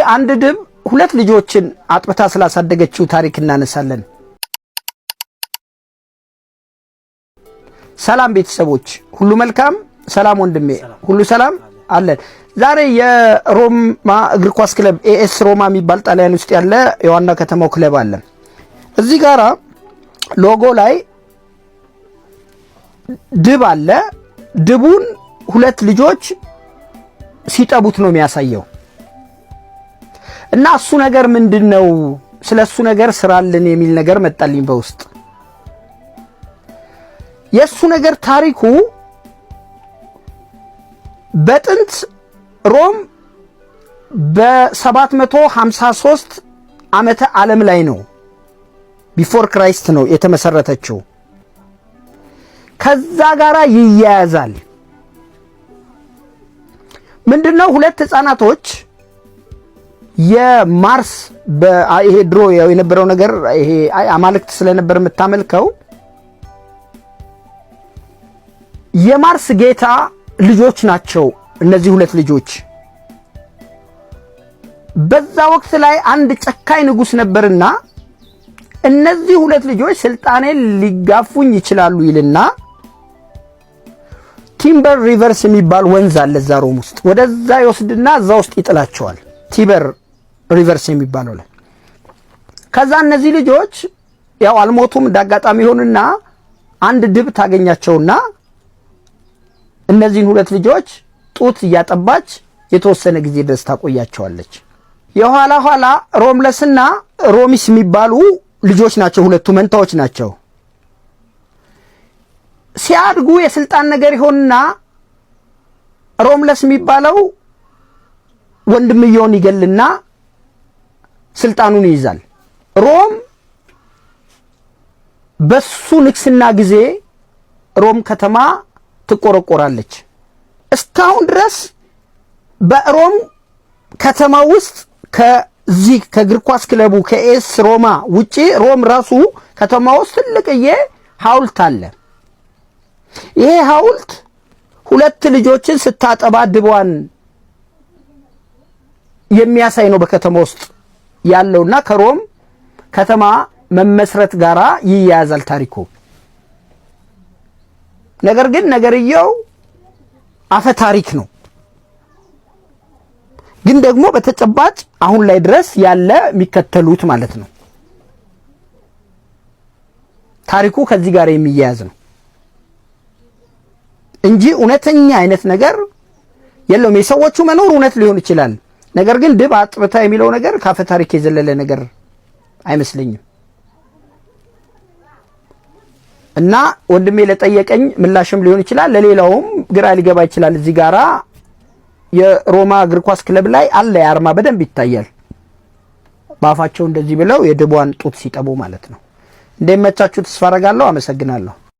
አንድ ድብ ሁለት ልጆችን አጥብታ ስላሳደገችው ታሪክ እናነሳለን። ሰላም ቤተሰቦች ሁሉ መልካም፣ ሰላም ወንድሜ ሁሉ ሰላም አለን። ዛሬ የሮማ እግር ኳስ ክለብ ኤኤስ ሮማ የሚባል ጣሊያን ውስጥ ያለ የዋና ከተማው ክለብ አለ። እዚህ ጋራ ሎጎ ላይ ድብ አለ። ድቡን ሁለት ልጆች ሲጠቡት ነው የሚያሳየው። እና እሱ ነገር ምንድነው? ስለሱ ነገር ስራልን የሚል ነገር መጣልኝ በውስጥ። የሱ ነገር ታሪኩ በጥንት ሮም በ753 ዓመተ ዓለም ላይ ነው ቢፎር ክራይስት ነው የተመሰረተችው። ከዛ ጋራ ይያያዛል። ምንድነው? ሁለት ህፃናቶች የማርስ በይሄ ድሮ የነበረው ነገር ይሄ አማልክት ስለነበር የምታመልከው የማርስ ጌታ ልጆች ናቸው እነዚህ ሁለት ልጆች። በዛ ወቅት ላይ አንድ ጨካኝ ንጉስ ነበርና እነዚህ ሁለት ልጆች ስልጣኔን ሊጋፉኝ ይችላሉ ይልና ቲምበር ሪቨርስ የሚባል ወንዝ አለ እዛ ሮም ውስጥ፣ ወደዛ ይወስድና እዛ ውስጥ ይጥላቸዋል። ቲበር ሪቨርስ የሚባለው ላይ ከዛ እነዚህ ልጆች ያው አልሞቱም። እንዳጋጣሚ ሆነና አንድ ድብ ታገኛቸውና እነዚህን ሁለት ልጆች ጡት እያጠባች የተወሰነ ጊዜ ድረስ ታቆያቸዋለች። የኋላ ኋላ ሮምለስና ሮሚስ የሚባሉ ልጆች ናቸው፣ ሁለቱ መንታዎች ናቸው። ሲያድጉ የስልጣን ነገር ይሆንና ሮምለስ የሚባለው ወንድምየውን ይገልና ስልጣኑን ይይዛል። ሮም በሱ ንግስና ጊዜ ሮም ከተማ ትቆረቆራለች። እስካሁን ድረስ በሮም ከተማ ውስጥ ከዚህ ከእግር ኳስ ክለቡ ከኤስ ሮማ ውጪ ሮም ራሱ ከተማ ውስጥ ትልቅዬ ሐውልት አለ። ይሄ ሐውልት ሁለት ልጆችን ስታጠባ ድቧን የሚያሳይ ነው በከተማ ውስጥ ያለውና ከሮም ከተማ መመስረት ጋራ ይያያዛል ታሪኩ። ነገር ግን ነገርየው አፈ ታሪክ ነው። ግን ደግሞ በተጨባጭ አሁን ላይ ድረስ ያለ የሚከተሉት ማለት ነው። ታሪኩ ከዚህ ጋር የሚያያዝ ነው እንጂ እውነተኛ አይነት ነገር የለውም። የሰዎቹ መኖር እውነት ሊሆን ይችላል። ነገር ግን ድብ አጥብታ የሚለው ነገር ካፈ ታሪክ የዘለለ ነገር አይመስለኝም። እና ወንድሜ ለጠየቀኝ ምላሽም ሊሆን ይችላል፣ ለሌላውም ግራ ሊገባ ይችላል። እዚህ ጋራ የሮማ እግር ኳስ ክለብ ላይ አለ ያርማ በደንብ ይታያል። ባፋቸው እንደዚህ ብለው የድቧን ጡት ሲጠቡ ማለት ነው። እንደሚመቻችሁ ተስፋ አደርጋለሁ። አመሰግናለሁ።